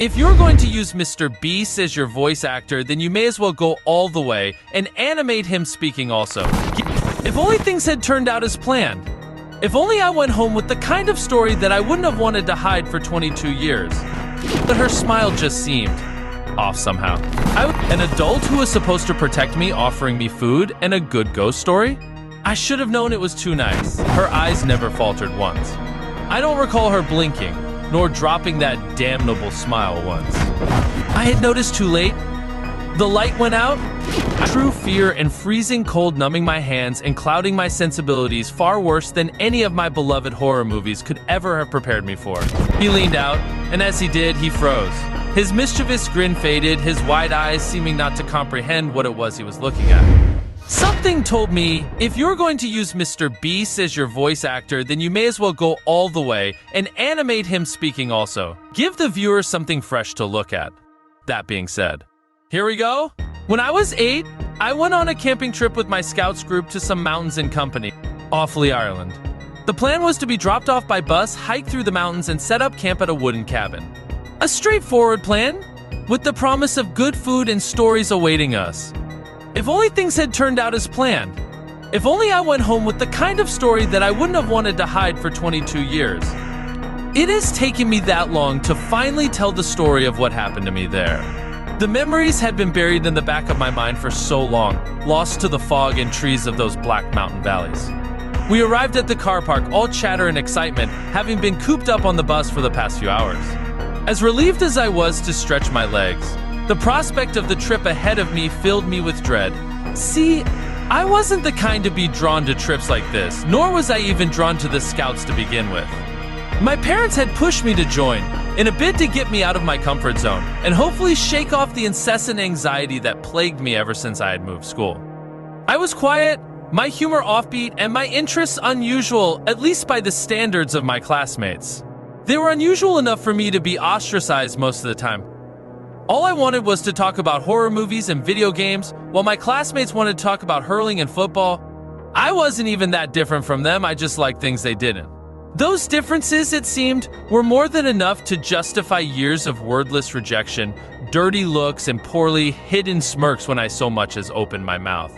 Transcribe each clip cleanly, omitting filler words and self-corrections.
If you're going to use Mr. Beast as your voice actor, then you may as well go all the way and animate him speaking also. If only things had turned out as planned. If only I went home with the kind of story that I wouldn't have wanted to hide for 22 years. But her smile just seemed off somehow. An adult who was supposed to protect me, offering me food and a good ghost story? I should have known it was too nice. Her eyes never faltered once. I don't recall her blinking, nor dropping that damnable smile once. I had noticed too late. The light went out. True fear and freezing cold numbing my hands and clouding my sensibilities far worse than any of my beloved horror movies could ever have prepared me for. He leaned out, and as he did, he froze. His mischievous grin faded, his wide eyes seeming not to comprehend what it was he was looking at. Something told me, if you're going to use Mr. Beast as your voice actor, then you may as well go all the way and animate him speaking also. Give the viewer something fresh to look at. That being said, here we go. When I was 8, I went on a camping trip with my scouts group to some mountains in company, Offaly, Ireland. The plan was to be dropped off by bus, hike through the mountains, and set up camp at a wooden cabin. A straightforward plan, with the promise of good food and stories awaiting us. If only things had turned out as planned. If only I went home with the kind of story that I wouldn't have wanted to hide for 22 years. It has taken me that long to finally tell the story of what happened to me there. The memories had been buried in the back of my mind for so long, lost to the fog and trees of those black mountain valleys. We arrived at the car park, all chatter and excitement, having been cooped up on the bus for the past few hours. As relieved as I was to stretch my legs, the prospect of the trip ahead of me filled me with dread. See, I wasn't the kind to be drawn to trips like this, nor was I even drawn to the scouts to begin with. My parents had pushed me to join, in a bid to get me out of my comfort zone, and hopefully shake off the incessant anxiety that plagued me ever since I had moved school. I was quiet, my humor offbeat, and my interests unusual, at least by the standards of my classmates. They were unusual enough for me to be ostracized most of the time. All I wanted was to talk about horror movies and video games, while my classmates wanted to talk about hurling and football. I wasn't even that different from them, I just liked things they didn't. Those differences, it seemed, were more than enough to justify years of wordless rejection, dirty looks, and poorly hidden smirks when I so much as opened my mouth.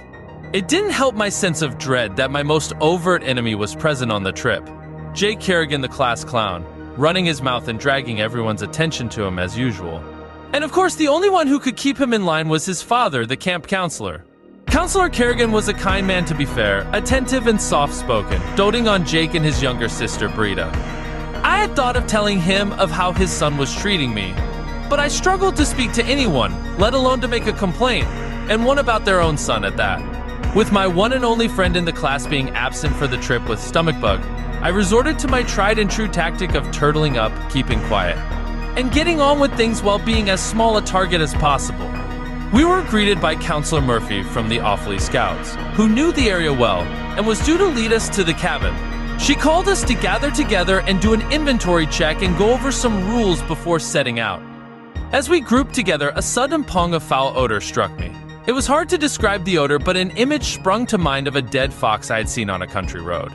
It didn't help my sense of dread that my most overt enemy was present on the trip. Jake Kerrigan, the class clown, running his mouth and dragging everyone's attention to him as usual. And of course, the only one who could keep him in line was his father, the camp counselor. Counselor Kerrigan was a kind man, to be fair, attentive and soft-spoken, doting on Jake and his younger sister, Brita. I had thought of telling him of how his son was treating me, but I struggled to speak to anyone, let alone to make a complaint, and one about their own son at that. With my one and only friend in the class being absent for the trip with stomach bug, I resorted to my tried and true tactic of turtling up, keeping quiet, and getting on with things while being as small a target as possible. We were greeted by Counselor Murphy from the Offaly Scouts, who knew the area well and was due to lead us to the cabin. She called us to gather together and do an inventory check and go over some rules before setting out. As we grouped together, a sudden pang of foul odor struck me. It was hard to describe the odor, but an image sprung to mind of a dead fox I had seen on a country road.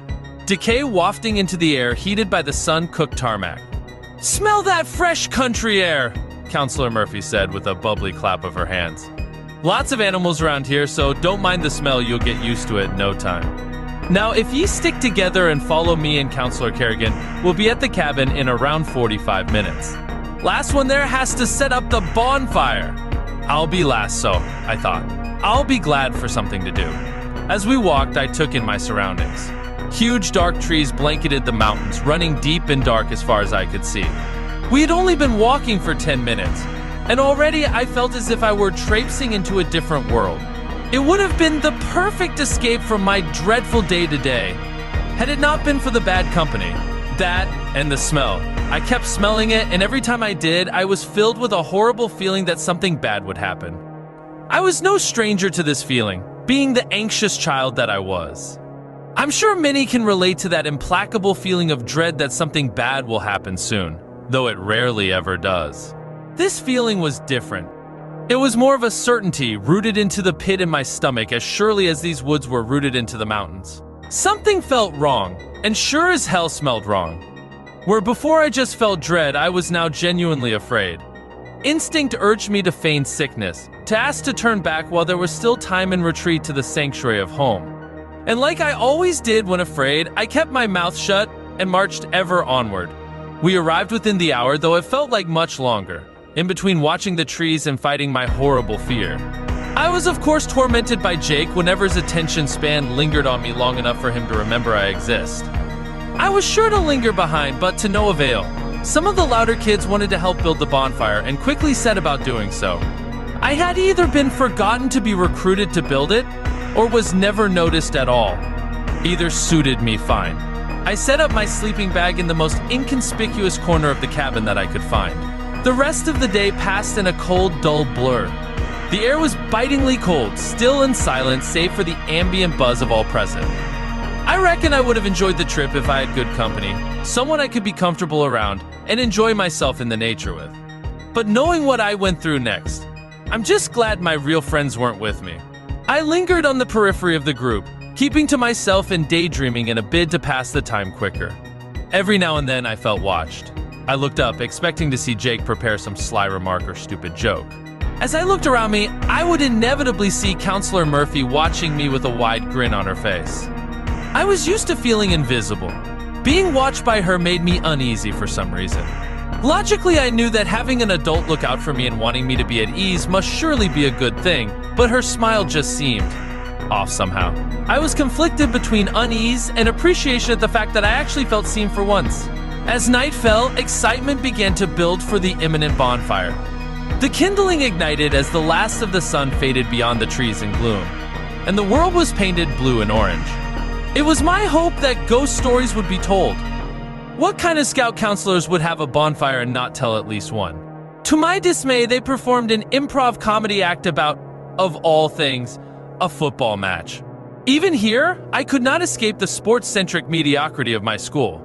Decay wafting into the air, heated by the sun-cooked tarmac. "Smell that fresh country air," Counselor Murphy said with a bubbly clap of her hands. "Lots of animals around here, so don't mind the smell, you'll get used to it in no time. Now, if ye stick together and follow me and Counselor Kerrigan, we'll be at the cabin in around 45 minutes. Last one there has to set up the bonfire." I'll be last, so, I thought. I'll be glad for something to do. As we walked, I took in my surroundings. Huge dark trees blanketed the mountains, running deep and dark as far as I could see. We had only been walking for 10 minutes, and already I felt as if I were traipsing into a different world. It would have been the perfect escape from my dreadful day-to-day, had it not been for the bad company. That and the smell. I kept smelling it, and every time I did, I was filled with a horrible feeling that something bad would happen. I was no stranger to this feeling, being the anxious child that I was. I'm sure many can relate to that implacable feeling of dread that something bad will happen soon, though it rarely ever does. This feeling was different. It was more of a certainty rooted into the pit in my stomach as surely as these woods were rooted into the mountains. Something felt wrong, and sure as hell smelled wrong. Where before I just felt dread, I was now genuinely afraid. instinct urged me to feign sickness, to ask to turn back while there was still time and retreat to the sanctuary of home. And like I always did when afraid, I kept my mouth shut and marched ever onward. We arrived within the hour, though it felt like much longer, in between watching the trees and fighting my horrible fear. I was of course tormented by Jake whenever his attention span lingered on me long enough for him to remember I exist. I was sure to linger behind, but to no avail. Some of the louder kids wanted to help build the bonfire and quickly set about doing so. I had either been forgotten to be recruited to build it, or was never noticed at all. Either suited me fine. I set up my sleeping bag in the most inconspicuous corner of the cabin that I could find. The rest of the day passed in a cold, dull blur. The air was bitingly cold, still and silent save for the ambient buzz of all present. I reckon I would have enjoyed the trip if I had good company, someone I could be comfortable around and enjoy myself in the nature with. But knowing what I went through next, I'm just glad my real friends weren't with me. I lingered on the periphery of the group, keeping to myself and daydreaming in a bid to pass the time quicker. Every now and then I felt watched. I looked up, expecting to see Jake prepare some sly remark or stupid joke. As I looked around me, I would inevitably see Counselor Murphy watching me with a wide grin on her face. I was used to feeling invisible. Being watched by her made me uneasy for some reason. Logically, I knew that having an adult look out for me and wanting me to be at ease must surely be a good thing, but her smile just seemed off somehow. I was conflicted between unease and appreciation at the fact that I actually felt seen for once. As night fell, excitement began to build for the imminent bonfire. The kindling ignited as the last of the sun faded beyond the trees in gloom, and the world was painted blue and orange. It was my hope that ghost stories would be told. What kind of scout counselors would have a bonfire and not tell at least one? To my dismay, they performed an improv comedy act about, of all things, a football match. Even here, I could not escape the sports-centric mediocrity of my school.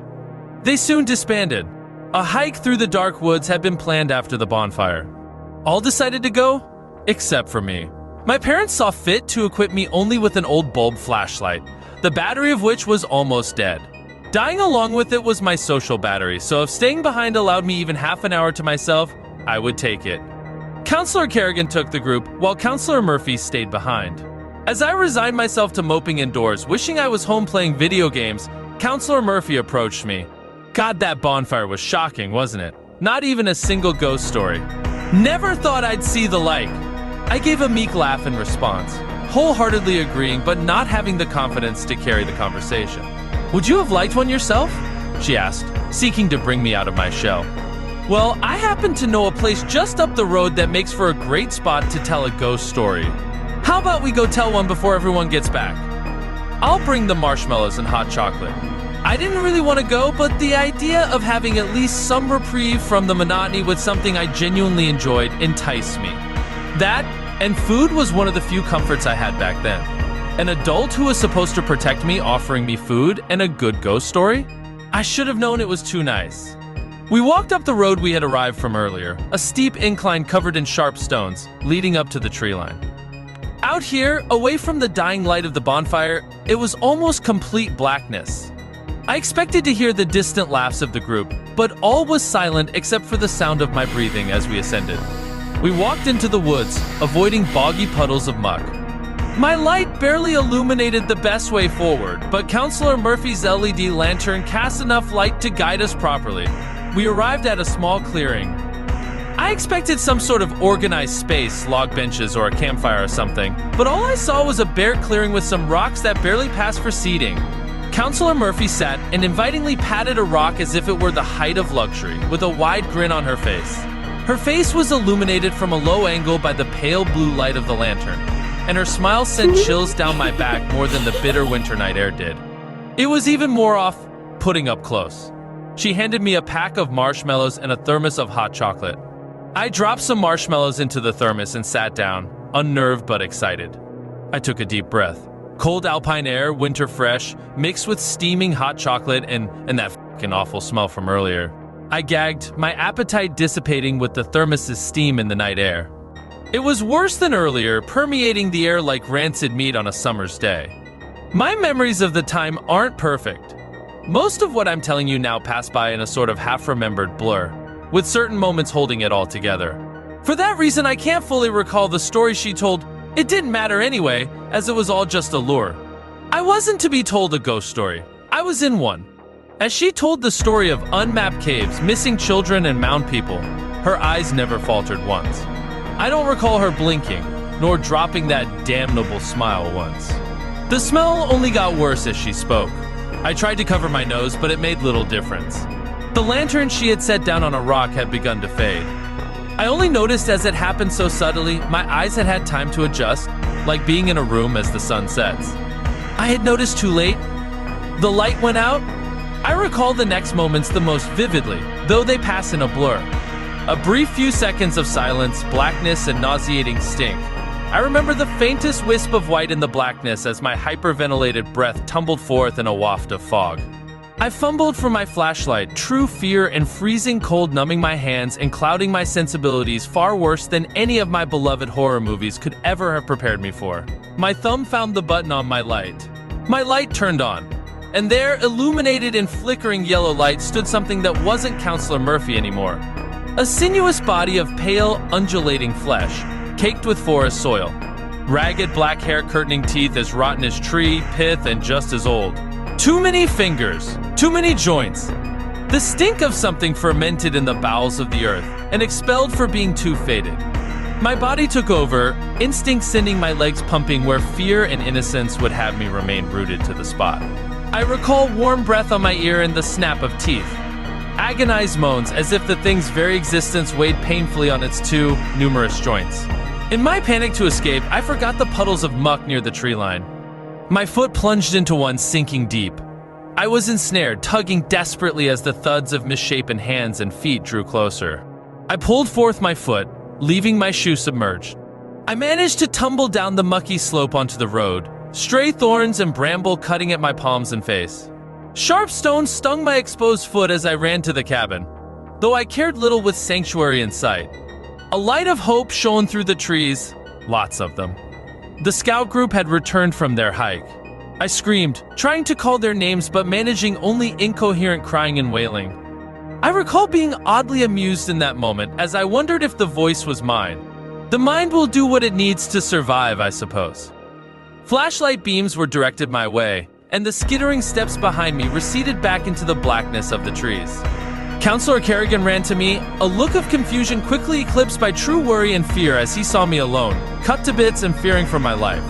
They soon disbanded. A hike through the dark woods had been planned after the bonfire. All decided to go, except for me. My parents saw fit to equip me only with an old bulb flashlight, the battery of which was almost dead. Dying along with it was my social battery, so if staying behind allowed me even half an hour to myself, I would take it. Counselor Kerrigan took the group, while Counselor Murphy stayed behind. As I resigned myself to moping indoors, wishing I was home playing video games, Counselor Murphy approached me. God, that bonfire was shocking, wasn't it? Not even a single ghost story. Never thought I'd see the like. I gave a meek laugh in response, wholeheartedly agreeing but not having the confidence to carry the conversation. Would you have liked one yourself? She asked, seeking to bring me out of my shell. Well, I happen to know a place just up the road that makes for a great spot to tell a ghost story. How about we go tell one before everyone gets back? I'll bring the marshmallows and hot chocolate. I didn't really want to go, but the idea of having at least some reprieve from the monotony with something I genuinely enjoyed enticed me. That and food was one of the few comforts I had back then. An adult who was supposed to protect me offering me food and a good ghost story? I should have known it was too nice. We walked up the road we had arrived from earlier, a steep incline covered in sharp stones, leading up to the tree line. Out here, away from the dying light of the bonfire, it was almost complete blackness. I expected to hear the distant laughs of the group, but all was silent except for the sound of my breathing as we ascended. We walked into the woods, avoiding boggy puddles of muck. My light barely illuminated the best way forward, but Counselor Murphy's LED lantern cast enough light to guide us properly. We arrived at a small clearing. I expected some sort of organized space, log benches or a campfire or something, but all I saw was a bare clearing with some rocks that barely passed for seating. Counselor Murphy sat and invitingly patted a rock as if it were the height of luxury, with a wide grin on her face. Her face was illuminated from a low angle by the pale blue light of the lantern, and her smile sent chills down my back more than the bitter winter night air did. It was even more off-putting up close. She handed me a pack of marshmallows and a thermos of hot chocolate. I dropped some marshmallows into the thermos and sat down, unnerved but excited. I took a deep breath. Cold alpine air, winter fresh, mixed with steaming hot chocolate and that fucking awful smell from earlier. I gagged, my appetite dissipating with the thermos's steam in the night air. It was worse than earlier, permeating the air like rancid meat on a summer's day. My memories of the time aren't perfect. Most of what I'm telling you now passed by in a sort of half-remembered blur, with certain moments holding it all together. For that reason, I can't fully recall the story she told. It didn't matter anyway, as it was all just a lure. I wasn't to be told a ghost story. I was in one. As she told the story of unmapped caves, missing children, and mound people, her eyes never faltered once. I don't recall her blinking, nor dropping that damnable smile once. The smell only got worse as she spoke. I tried to cover my nose, but it made little difference. The lantern she had set down on a rock had begun to fade. I only noticed as it happened so subtly, my eyes had had time to adjust, like being in a room as the sun sets. I had noticed too late. The light went out. I recall the next moments the most vividly, though they pass in a blur. A brief few seconds of silence, blackness, and nauseating stink. I remember the faintest wisp of white in the blackness as my hyperventilated breath tumbled forth in a waft of fog. I fumbled for my flashlight, true fear and freezing cold numbing my hands and clouding my sensibilities far worse than any of my beloved horror movies could ever have prepared me for. My thumb found the button on my light. My light turned on, and there, illuminated in flickering yellow light, stood something that wasn't Counselor Murphy anymore. A sinuous body of pale, undulating flesh, caked with forest soil. Ragged black hair curtaining teeth as rotten as tree, pith, and just as old. Too many fingers, too many joints. The stink of something fermented in the bowels of the earth and expelled for being too faded. My body took over, instinct sending my legs pumping where fear and innocence would have me remain rooted to the spot. I recall warm breath on my ear and the snap of teeth. Agonized moans as if the thing's very existence weighed painfully on its too numerous joints. In my panic to escape, I forgot the puddles of muck near the tree line. My foot plunged into one, sinking deep. I was ensnared, tugging desperately as the thuds of misshapen hands and feet drew closer. I pulled forth my foot, leaving my shoe submerged. I managed to tumble down the mucky slope onto the road, stray thorns and bramble cutting at my palms and face. Sharp stones stung my exposed foot as I ran to the cabin, though I cared little with sanctuary in sight. A light of hope shone through the trees, lots of them. The scout group had returned from their hike. I screamed, trying to call their names but managing only incoherent crying and wailing. I recall being oddly amused in that moment as I wondered if the voice was mine. The mind will do what it needs to survive, I suppose. Flashlight beams were directed my way, and the skittering steps behind me receded back into the blackness of the trees. Counselor Kerrigan ran to me, a look of confusion quickly eclipsed by true worry and fear as he saw me alone, cut to bits and fearing for my life.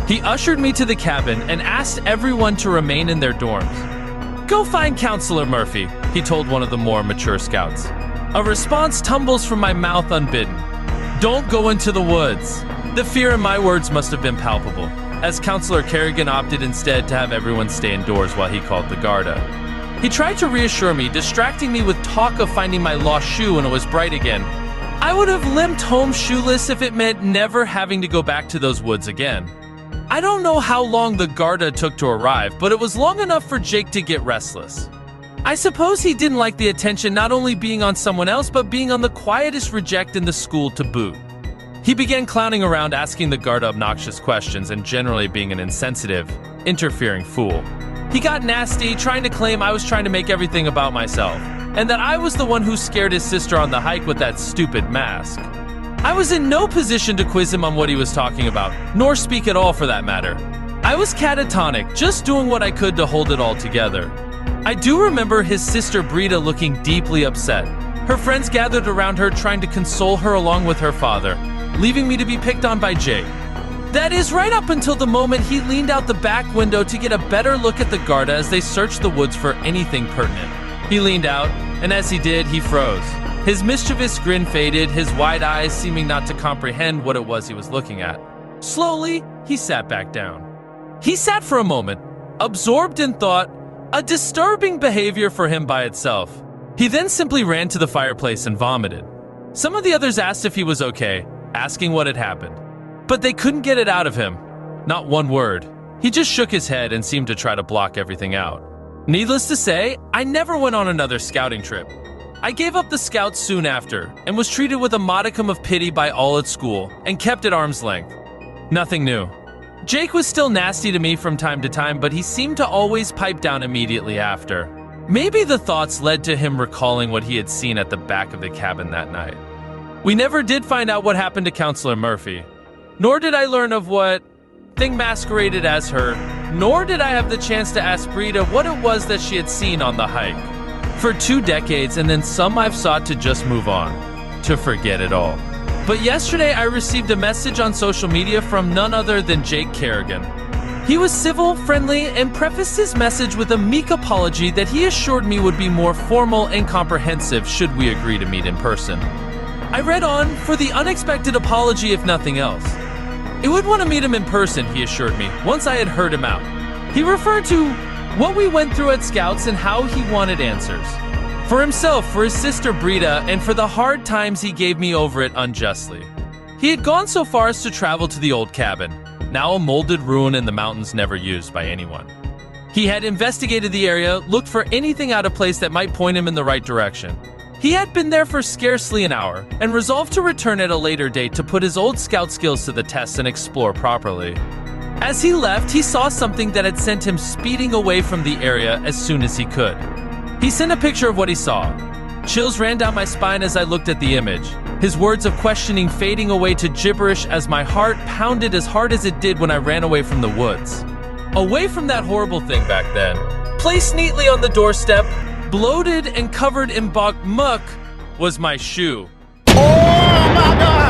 He ushered me to the cabin and asked everyone to remain in their dorms. "Go find Counselor Murphy," he told one of the more mature scouts. A response tumbles from my mouth unbidden. "Don't go into the woods." The fear in my words must have been palpable, as Counselor Kerrigan opted instead to have everyone stay indoors while he called the Garda. He tried to reassure me, distracting me with talk of finding my lost shoe when it was bright again. I would have limped home shoeless if it meant never having to go back to those woods again. I don't know how long the Garda took to arrive, but it was long enough for Jake to get restless. I suppose he didn't like the attention not only being on someone else, but being on the quietest reject in the school to boot. He began clowning around, asking the Garda obnoxious questions and generally being an insensitive, interfering fool. He got nasty, trying to claim I was trying to make everything about myself, and that I was the one who scared his sister on the hike with that stupid mask. I was in no position to quiz him on what he was talking about, nor speak at all for that matter. I was catatonic, just doing what I could to hold it all together. I do remember his sister Brita looking deeply upset. Her friends gathered around her trying to console her along with her father, leaving me to be picked on by Jake. That is, right up until the moment he leaned out the back window to get a better look at the Garda as they searched the woods for anything pertinent. He leaned out, and as he did, he froze. His mischievous grin faded, his wide eyes seeming not to comprehend what it was he was looking at. Slowly, he sat back down. He sat for a moment, absorbed in thought, a disturbing behavior for him by itself. He then simply ran to the fireplace and vomited. Some of the others asked if he was okay, asking what had happened. But they couldn't get it out of him. Not one word. He just shook his head and seemed to try to block everything out. Needless to say, I never went on another scouting trip. I gave up the scouts soon after, and was treated with a modicum of pity by all at school, and kept at arm's length. Nothing new. Jake was still nasty to me from time to time, but he seemed to always pipe down immediately after. Maybe the thoughts led to him recalling what he had seen at the back of the cabin that night. We never did find out what happened to Counselor Murphy. Nor did I learn of what thing masqueraded as her, nor did I have the chance to ask Brita what it was that she had seen on the hike. For 2 decades and then some, I've sought to just move on, to forget it all. But yesterday I received a message on social media from none other than Jake Kerrigan. He was civil, friendly, and prefaced his message with a meek apology that he assured me would be more formal and comprehensive should we agree to meet in person. I read on for the unexpected apology if nothing else. It would want to meet him in person, he assured me, once I had heard him out. He referred to what we went through at Scouts and how he wanted answers. For himself, for his sister Brita, and for the hard times he gave me over it unjustly. He had gone so far as to travel to the old cabin, now a molded ruin in the mountains never used by anyone. He had investigated the area, looked for anything out of place that might point him in the right direction. He had been there for scarcely an hour, and resolved to return at a later date to put his old scout skills to the test and explore properly. As he left, he saw something that had sent him speeding away from the area as soon as he could. He sent a picture of what he saw. Chills ran down my spine as I looked at the image, his words of questioning fading away to gibberish as my heart pounded as hard as it did when I ran away from the woods. Away from that horrible thing back then, placed neatly on the doorstep, bloated and covered in bog muck, was my shoe. Oh my God!